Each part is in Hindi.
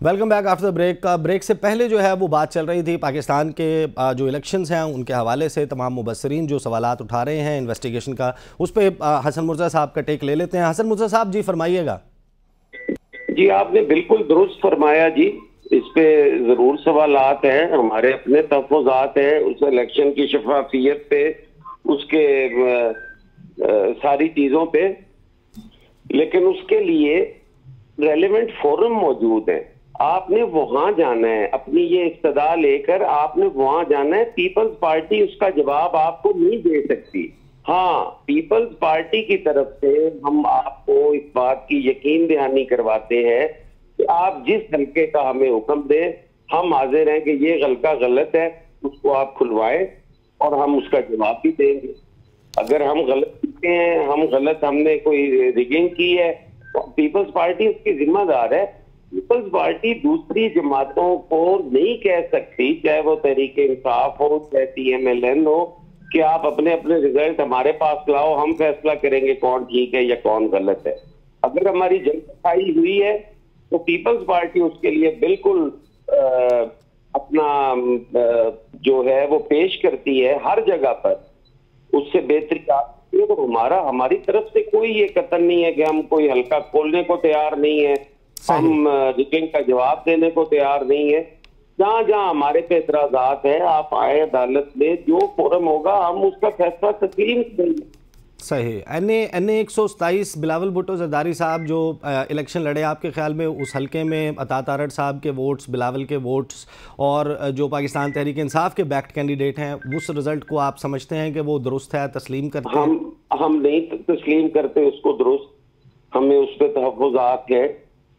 Welcome back after the break. Break से पहले जो है वो बात चल रही थी पाकिस्तान के जो इलेक्शंस हैं उनके हवाले से तमाम मुबस्सरीन जो सवालात उठा रहे हैं इन्वेस्टिगेशन का, उस पर हसन मुर्जा साहब का टेक ले लेते हैं। हसन मुर्जा साहब जी फरमाइएगा। जी आपने बिल्कुल दुरुस्त फरमाया जी, इस पे जरूर सवालात हैं, हमारे अपने तहफ़्फ़ुज़ात हैं उस इलेक्शन की शफाफियत पे, उसके सारी चीजों पे, लेकिन उसके लिए रेलेवेंट फोरम मौजूद है। आपने वहां जाना है, अपनी ये इस्तदा लेकर आपने वहां जाना है। पीपल्स पार्टी उसका जवाब आपको नहीं दे सकती। हाँ, पीपल्स पार्टी की तरफ से हम आपको इस बात की यकीन दहानी करवाते हैं कि आप जिस हल्के का हमें हुक्म दें, हम हाजिर हैं कि ये हल्का गलत है, उसको आप खुलवाएं और हम उसका जवाब भी देंगे। अगर हम गलत किए हैं, हमने कोई रिगिंग की है, तो पीपल्स पार्टी उसकी जिम्मेदार है। पीपल्स पार्टी दूसरी जमातों को नहीं कह सकती, चाहे वो तहरीक इंसाफ हो, चाहे TMLN हो, कि आप अपने अपने रिजल्ट हमारे पास लाओ, हम फैसला करेंगे कौन ठीक है या कौन गलत है। अगर हमारी जनसफाई हुई है तो पीपल्स पार्टी उसके लिए बिल्कुल अपना जो है वो पेश करती है हर जगह पर, उससे बेहतरी आती है। तो हमारी तरफ से कोई ये कतन नहीं है कि हम कोई हल्का खोलने को तैयार नहीं है, हम रिगिंग का जवाब देने को तैयार नहीं है। जहाँ जहाँ हमारे पे एतराजात है, आप आए अदालत में, जो फोरम होगा हम उसका फैसला तस्लीम करेंगे। सही। एनए 127 बिलावल भुट्टो जरदारी साहब जो इलेक्शन लड़े, आपके ख्याल में उस हलके में अता तारड़ साहब के वोट्स, बिलावल के वोट्स और जो पाकिस्तान तहरीक इंसाफ के बैक्ड कैंडिडेट हैं, उस रिजल्ट को आप समझते हैं कि वो दुरुस्त है, तस्लीम करते हैं? हम नहीं तस्लीम करते उसको दुरुस्त, हमें उस पर तहफ़्फ़ुज़ात है।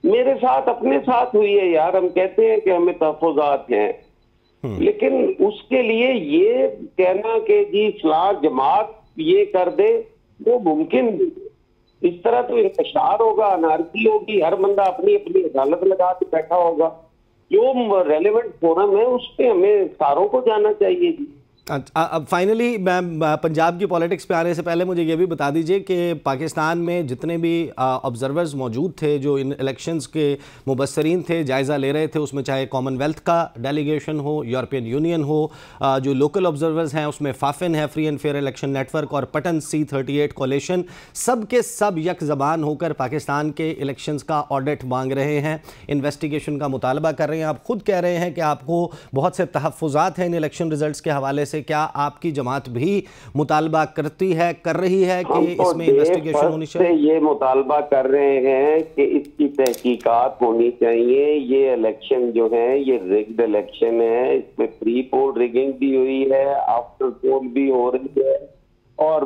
मेरे साथ अपने साथ हुई है यार, हम कहते हैं कि हमें तहफ़्फ़ुज़ात हैं, लेकिन उसके लिए ये कहना कि जी फलां जमात ये कर दे, वो मुमकिन नहीं। इस तरह तो इंतशार होगा, अनारकी होगी, हर बंदा अपनी अपनी अदालत लगा के बैठा होगा। जो रेलेवेंट फोरम है उस पर हमें सारों को जाना चाहिए जी। अब फाइनली मैं पंजाब की पॉलिटिक्स पे आने से पहले मुझे ये भी बता दीजिए कि पाकिस्तान में जितने भी ऑब्जर्वर्स मौजूद थे जो इन इलेक्शंस के मुबस्सरीन थे, जायज़ा ले रहे थे, उसमें चाहे कॉमनवेल्थ का डेलीगेशन हो, यूरोपियन यूनियन हो, जो लोकल ऑब्जर्वर्स हैं उसमें फाफिन है, free and fair election network, और पटन C38 कोलेशन, सब के सब यक ज़बान होकर पाकिस्तान के इलेक्शंस का ऑडिट मांग रहे हैं, इन्वेस्टिगेशन का मुतालबा कर रहे हैं। आप खुद कह रहे हैं कि आपको बहुत से तहफ़्फ़ुज़ात हैं इन इलेक्शन रिजल्ट्स के हवाले से। क्या आपकी जमात भी मुतालबा करती है, कर रही है कि इसमें इन्वेस्टिगेशन होनी चाहिए? ये मुतालबा कर रहे हैं कि इसकी तहकीकात होनी चाहिए। ये इलेक्शन जो है ये रिग्ड इलेक्शन है, इसमें प्री पोल रिगिंग भी हुई है, आफ्टर पोल भी हो रही है, और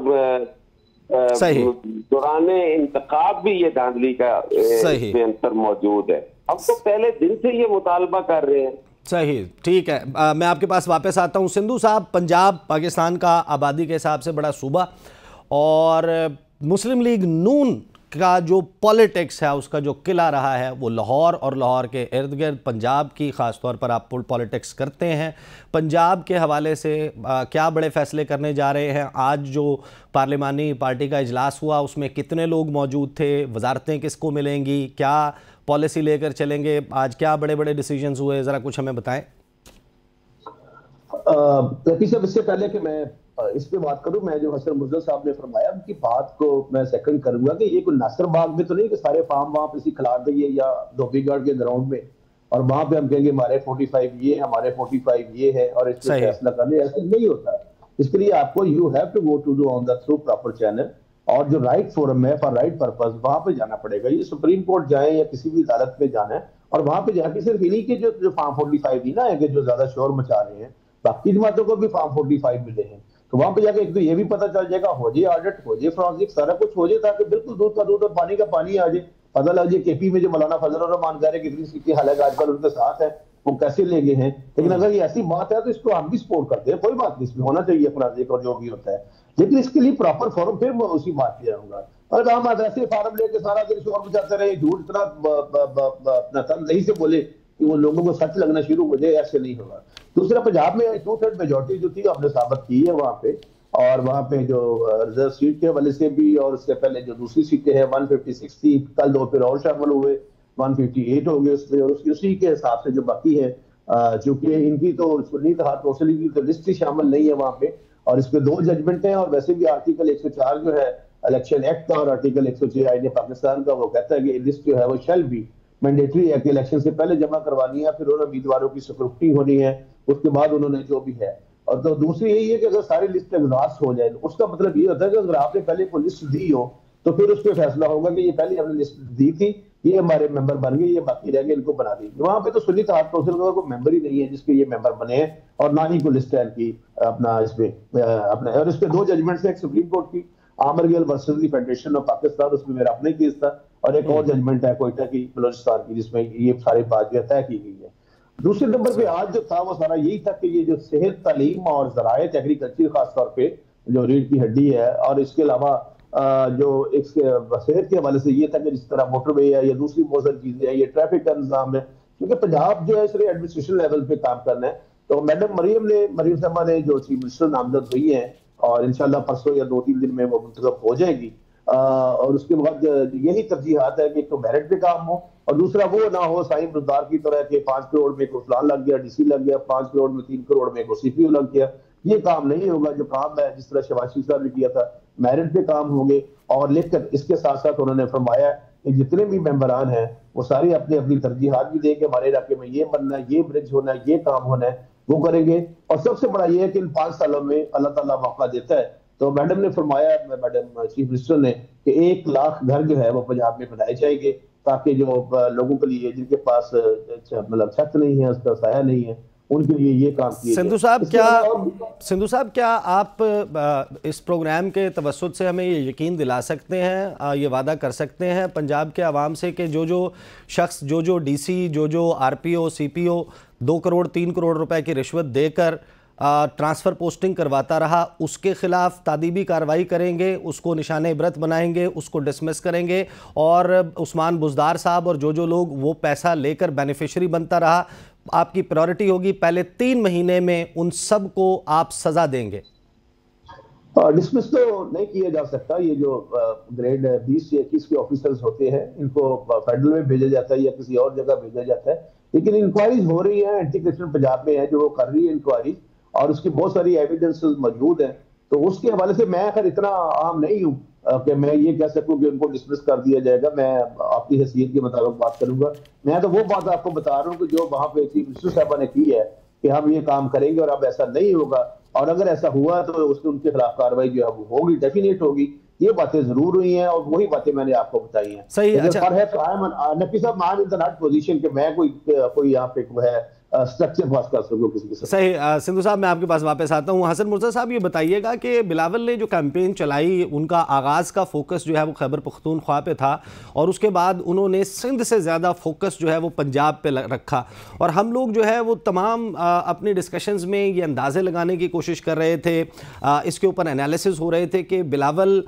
दौरान इंतखाब भी ये धांधली का इसमें अंतर मौजूद है। हम तो पहले दिन से ये मुतालबा कर रहे हैं। सही, ठीक है। मैं आपके पास वापस आता हूँ। सिंधु साहब, पंजाब पाकिस्तान का आबादी के हिसाब से बड़ा सूबा, और मुस्लिम लीग नून का जो पॉलिटिक्स है उसका जो किला रहा है वो लाहौर और लाहौर के इर्द गिर्द। पंजाब की ख़ास तौर पर आप पॉलिटिक्स करते हैं, पंजाब के हवाले से क्या बड़े फैसले करने जा रहे हैं? आज जो पार्लिमानी पार्टी का इजलास हुआ उसमें कितने लोग मौजूद थे? वजारतें किसको मिलेंगी? क्या पॉलिसी लेकर चलेंगे? आज क्या बड़े बड़े डिसीजंस हुए, ज़रा कुछ हमें बताएं। साहब, इससे पहले कि मैं इस पे बात करूं, मैं जो हसन मुर्जा साहब ने फरमाया उनकी बात को मैं सेकंड करूंगा कि ये कोई नासिर बाग में तो नहीं कि सारे फार्म वहां पे खिला देंगे या धोबीगढ़ के ग्राउंड में और वहां पे हम कहेंगे हमारे 45 ये, हमारे 45 ये है और इस पे फैसला करने, ऐसे नहीं होता। इसके लिए आपको you have to go to on the through proper channel, और जो राइट फोरम है फॉर राइट पर्पस, वहां पे जाना पड़ेगा। ये सुप्रीम कोर्ट जाए या किसी भी अदालत में जाना है, और वहां पे जाके सिर्फ इन्हीं के जो फार्म 45 ही ना है कि जो ज्यादा शोर मचा रहे हैं, बाकी जमातों को भी फार्म 45 मिले हैं, तो वहां पे जाके एक तो ये भी पता चल जाएगा, हो जाए ऑडिट, हो जाए फॉरेंसिक, सारा कुछ हो जाए, ताकि बिल्कुल दूध का दूध और पानी का पानी आ जाए। पता लग जाए केपी में जो मौलाना फजल रहमान कह रहे हैं कितनी सीटें हालांकि आजकल उनके साथ है, वो कैसे ले गए हैं। लेकिन अगर ये ऐसी बात है तो इसको हम भी सपोर्ट करते हैं, कोई बात नहीं, इसमें होना चाहिए फॉरेंसिक और जो भी होता है, लेकिन इसके लिए प्रॉपर फॉरम, फिर मैं उसी बात पे आऊंगा। और हम ऐसे फार्म लेके सारा दिन शोर मचाते रहे, झूठ इतना अपना तनदेही से बोले कि वो लोगों को सच लगना शुरू हो जाए, ऐसे नहीं होगा। दूसरा, पंजाब में 2/3 मेजोरिटी जो थी आपने साबित की है वहां पे, और वहां पे जो रिजर्व सीट के हवाले से भी, और उससे पहले जो दूसरी सीटें हैं 156 थी, कल 2 फिर और शामिल हुए, 158 हो गए उसमें, और उसी के हिसाब से जो बाकी है, चूंकि इनकी तो सुन्नी इत्तेहाद मुस्लिम की तो लिस्ट ही शामिल नहीं है वहां पे, और इस पे 2 जजमेंट हैं, और वैसे भी आर्टिकल 104 जो है इलेक्शन एक्ट का और आर्टिकल 106 आईन पाकिस्तान का वो कहता है कि लिस्ट जो है वो शैल भी मैंडेटरी है कि इलेक्शन से पहले जमा करवानी है, फिर उन्होंने उम्मीदवारों की स्क्रूटनी होनी है, उसके बाद उन्होंने जो भी है। और तो दूसरी यही है कि अगर सारी लिस्ट एग्जॉस्ट हो जाए तो उसका मतलब ये होता है कि अगर आपने पहले कोई लिस्ट दी हो तो फिर उस पर फैसला होगा कि ये पहले हमने लिस्ट दी थी, ये हमारे मेंबर बन गए, ये बाकी रह गए, इनको बना दी। वहां पे तो सुन्नी इत्तेहाद कौंसिल का कोई मेंबर ही नहीं है जिसके ये मेंबर बने हैं, और ना ही कोई लिस्ट है इनकी अपना इसमें अपना। और इस पे 2 जजमेंट्स है, एक सुप्रीम कोर्ट की आमर Gill versus the federation of Pakistan, उसमें मेरा अपना ही केस था, और एक और जजमेंट है कोयटा की बलोचिस्तान की जिसमें ये सारी बात जो तय की गई है। दूसरे नंबर पे आज जो था वो सारा यही था कि ये जो सेहत, तालीम और ज़रायत, एग्रीकल्चर खासतौर पे जो रीढ़ की हड्डी है, और इसके अलावा जो एक सेहत के हवाले से ये था कि जिस तरह मोटरवे है या दूसरी बहुत सारी चीजें हैं, ये ट्रैफिक का निजाम है, क्योंकि पंजाब जो है सिर्फ एडमिनिस्ट्रेशन लेवल पे काम करना है। तो मैडम मरियम साहबा ने जो चीफ मिनिस्टर नामजद हुई है, और इंशाल्लाह परसों या 2-3 दिन में वो मुंतखब हो जाएगी, और उसके बाद यही तरजीहात है कि एक तो मेरिट पे काम हो, और दूसरा वो ना हो साईं रुजदार की तरह के 5 करोड़ में को फलान लग गया, डीसी लग गया, 5 करोड़ में 3 करोड़ में को सीपीयू लग गया। ये काम नहीं होगा। जो काम है जिस तरह शहबाज शरीफ साहब ने किया था, मेरिट पे काम होंगे। और लेकर इसके साथ साथ उन्होंने फरमाया कि जितने भी मेंबरान हैं वो सारे अपनी अपनी तरजीहात भी देंगे, हमारे इलाके में ये बनना है, ये ब्रिज होना है, ये काम होना है, वो करेंगे। और सबसे बड़ा ये है कि इन 5 सालों में अल्लाह ताला मौका देता है। तो मैडम ने फरमाया, मैडम चीफ मिनिस्टर ने, कि 1 लाख घर जो है वो पंजाब में बनाए जाएंगे, ताकि जो लोगों के लिए जिनके पास मतलब छत नहीं है, उसका साया नहीं है, उनके लिए ये काम किए। सिंधु साहब क्या आप इस प्रोग्राम के तवस्सुत से हमें ये यकीन दिला सकते हैं, ये वादा कर सकते हैं पंजाब के आवाम से कि जो शख्स जो डीसी, जो आरपीओ, सीपीओ 2 करोड़ 3 करोड़ रुपए की रिश्वत देकर ट्रांसफ़र पोस्टिंग करवाता रहा, उसके खिलाफ तादीबी कार्रवाई करेंगे, उसको निशाने इबरत बनाएंगे, उसको डिसमिस करेंगे, और उस्मान बुज़दार साहब और जो लोग वो पैसा लेकर बेनिफिशरी बनता रहा, आपकी प्रायोरिटी होगी पहले 3 महीने में उन सब को आप सजा देंगे? डिसमिस तो नहीं किया जा सकता। ये जो ग्रेड 20 से 21 के ऑफिसर्स होते हैं, इनको फेडरल में भेजा जाता है या किसी और जगह भेजा जाता है, लेकिन इंक्वायरीज हो रही है। एंटी करप्शन पंजाब में है जो वो कर रही है इंक्वायरी, और उसकी बहुत सारी एविडेंसेस मौजूद हैं। तो उसके हवाले से मैं खैर इतना आम नहीं हूँ कि मैं ये कह सकूं कि उनको डिसमिस कर दिया जाएगा। मैं आपकी हैसियत के मुताबिक बात करूंगा। मैं तो वो बात आपको बता रहा हूँ कि जो वहां पे चीफ मिनिस्टर साहबा ने की है कि हम ये काम करेंगे, और अब ऐसा नहीं होगा, और अगर ऐसा हुआ तो उसमें उनके खिलाफ कार्रवाई जो है वो होगी, डेफिनेट होगी। ये बातें जरूर हुई हैं, और वही बातें मैंने आपको बताई हैं। सही है। अच्छा, नकी साहब, I am in the not position कि मैं कोई यहाँ पे है स्ट्रक्चर पास कर सकूं किसी के साथ। सही। सिंधु साहब, मैं आपके पास वापस आता हूँ। हसन मुर्तज़ा साहब, ये बताइएगा कि बिलावल ने जो कैंपेन चलाई, उनका आगाज़ का फोकस जो है वो खैबर पख्तूनख्वा पे था, और उसके बाद उन्होंने सिंध से ज़्यादा फोकस जो है वो पंजाब पे रखा। और हम लोग जो है वो तमाम अपनी डिस्कशंस में ये अंदाज़े लगाने की कोशिश कर रहे थे, इसके ऊपर एनालिसिस हो रहे थे कि बिलावल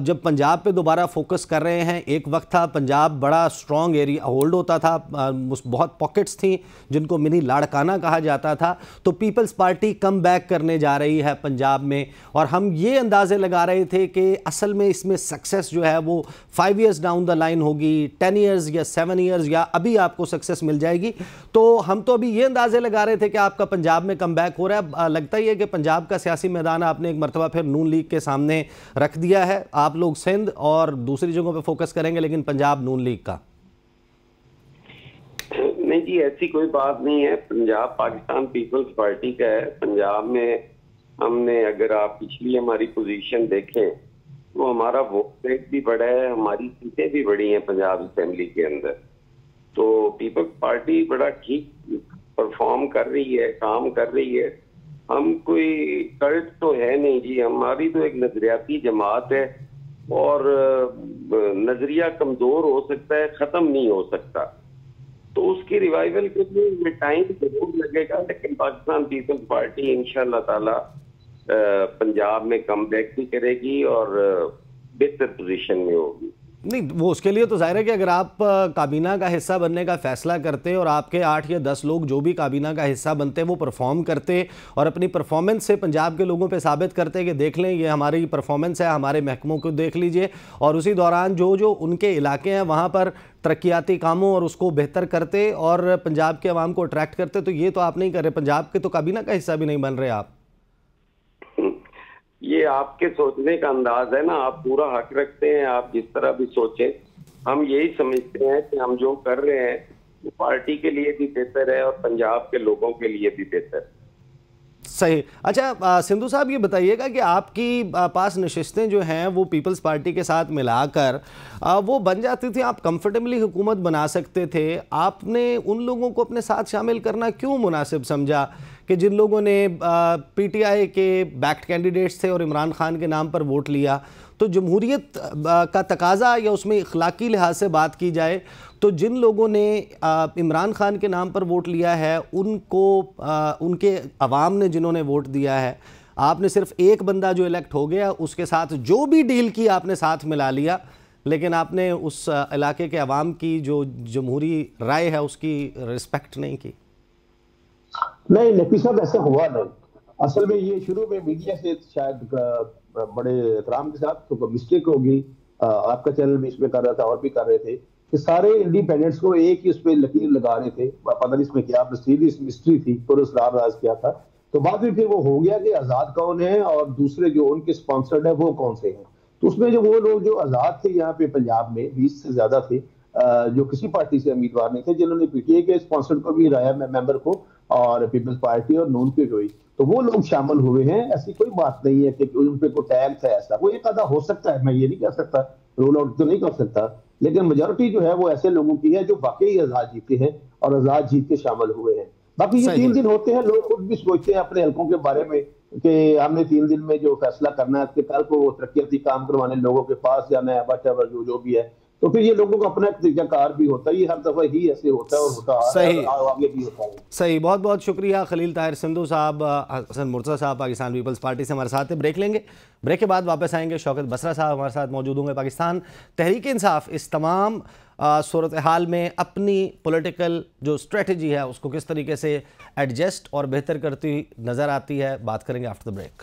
जब पंजाब पे दोबारा फोकस कर रहे हैं, एक वक्त था पंजाब बड़ा स्ट्रॉन्ग एरिया होल्ड होता था, बहुत पॉकेट्स थी जिनको मिनी लाड़काना कहा जाता था, तो पीपल्स पार्टी कम बैक करने जा रही है पंजाब में, और हम ये अंदाजे लगा रहे थे कि असल में इसमें सक्सेस जो है वो 5 ईयर्स डाउन द लाइन होगी, 10 ईयर्स या 7 ईयर्स, या अभी आपको सक्सेस मिल जाएगी। तो हम तो अभी ये अंदाजे लगा रहे थे कि आपका पंजाब में कम बैक हो रहा है। लगता ही है कि पंजाब का सियासी मैदान आपने एक मरतबा फिर नून लीग के सामने रख दिया है। आप लोग सिंध और दूसरी जगहों पे फोकस करेंगे, लेकिन पंजाब नून लीग का? नहीं जी, ऐसी कोई बात नहीं है। पंजाब पाकिस्तान पीपल्स पार्टी का है। पंजाब में हमने, अगर आप पिछली हमारी पोजीशन देखें तो हमारा वोट रेट भी बड़ा है, हमारी सीटें भी बड़ी हैं पंजाब असेंबली के अंदर। तो पीपल्स पार्टी बड़ा ठीक परफॉर्म कर रही है, काम कर रही है। हम कोई कल्ट तो है नहीं जी, हमारी तो एक नजरियाती जमात है, और नजरिया कमजोर हो सकता है, खत्म नहीं हो सकता। तो उसकी रिवाइवल के लिए टाइम जरूर लगेगा, लेकिन पाकिस्तान पीपल्स पार्टी इंशाल्लाह ताला पंजाब में कम बैक भी करेगी और बेहतर पोजीशन में होगी। नहीं, वो उसके लिए तो जाहिर है कि अगर आप काबीना का हिस्सा बनने का फ़ैसला करते और आपके 8 या 10 लोग जो भी काबीना का हिस्सा बनते वो परफॉर्म करते और अपनी परफॉर्मेंस से पंजाब के लोगों पे साबित करते कि देख लें ये हमारी परफॉर्मेंस है, हमारे महकमों को देख लीजिए, और उसी दौरान जो जो उनके इलाके हैं वहाँ पर तरक्याती कामों और उसको बेहतर करते और पंजाब के अवाम को अट्रैक्ट करते, तो ये तो आप नहीं कर रहे। पंजाब के तो काबीना का हिस्सा भी नहीं बन रहे आप। ये आपके सोचने का अंदाज है ना, आप पूरा हक रखते हैं, आप जिस तरह भी सोचें। हम यही समझते हैं कि हम जो कर रहे हैं वो पार्टी के लिए भी बेहतर है और पंजाब के लोगों के लिए भी बेहतर है। सही। अच्छा सिंधु साहब, ये बताइएगा कि आपकी पास नशिस्तें जो हैं वो पीपल्स पार्टी के साथ मिलाकर वो बन जाती थी, आप कंफर्टेबली हुकूमत बना सकते थे, आपने उन लोगों को अपने साथ शामिल करना क्यों मुनासिब समझा कि जिन लोगों ने पीटीआई के बैक्ड कैंडिडेट्स थे और इमरान खान के नाम पर वोट लिया, तो जमहूरियत का तकाजा या उसमें इखलाकी लिहाज से बात की जाए तो जिन लोगों ने इमरान खान के नाम पर वोट लिया है उनको उनके अवाम ने जिन्होंने वोट दिया है, आपने सिर्फ एक बंदा जो इलेक्ट हो गया उसके साथ जो भी डील की आपने साथ मिला लिया, लेकिन आपने उस इलाके के अवाम की जो जमहूरी राय है उसकी रिस्पेक्ट नहीं की। नहीं नकवी साहब, ऐसा हुआ नहीं। असल में ये शुरू में मीडिया से शायद बड़े एहतराम के साथ तो मिस्टेक होगी, आपका चैनल भी इसमें कर रहा था और भी कर रहे थे कि सारे इंडिपेंडेंट्स को एक ही उस पर लकीर लगा रहे थे, पता नहीं इसमें क्या सीरियस मिस्ट्री थी, पुरस्कार राज क्या था। तो बाद में फिर वो हो गया कि आजाद कौन है और दूसरे जो उनके स्पॉन्सर्ड है वो कौन से हैं। तो उसमें जो वो लोग जो आजाद थे यहाँ पे पंजाब में 20 से ज्यादा थे, जो किसी पार्टी से उम्मीदवार नहीं थे, जिन्होंने पीटीआई के स्पॉन्सर्ड को भी हराया मेंबर को और पीपल्स पार्टी और नून पे हुई, तो वो लोग शामिल हुए हैं। ऐसी कोई बात नहीं है कि उन पे कोई टैग था ऐसा, वो एक आधा हो सकता है, मैं ये नहीं कह सकता, रोल आउट तो नहीं कर सकता, लेकिन मेजोरिटी जो है वो ऐसे लोगों की है जो वाकई आजाद जीते हैं और आजाद जीत के शामिल हुए हैं। बाकी ये 3 दिन होते हैं, लोग खुद भी सोचते हैं अपने हलकों के बारे में कि हमने 3 दिन में जो फैसला करना है कि कल को वो तरक्याती काम करवाने लोगों के पास जाना है, वट जो भी है, तो फिर ये लोगों का अपना तरीकाकार भी होता है, ये हर दफा ही ऐसे होता है और होता सही आगे भी होता है। सही, बहुत बहुत शुक्रिया खलील ताहिर सिंधु साहब, हसन मुर्तज़ा साहब पाकिस्तान पीपल्स पार्टी से हमारे साथ है। ब्रेक लेंगे, ब्रेक के बाद वापस आएंगे। शौकत बसरा साहब हमारे साथ मौजूद होंगे। पाकिस्तान तहरीक इंसाफ इस तमाम सूरत हाल में अपनी पॉलिटिकल जो स्ट्रेटजी है उसको किस तरीके से एडजस्ट और बेहतर करती नज़र आती है, बात करेंगे आफ्टर द ब्रेक।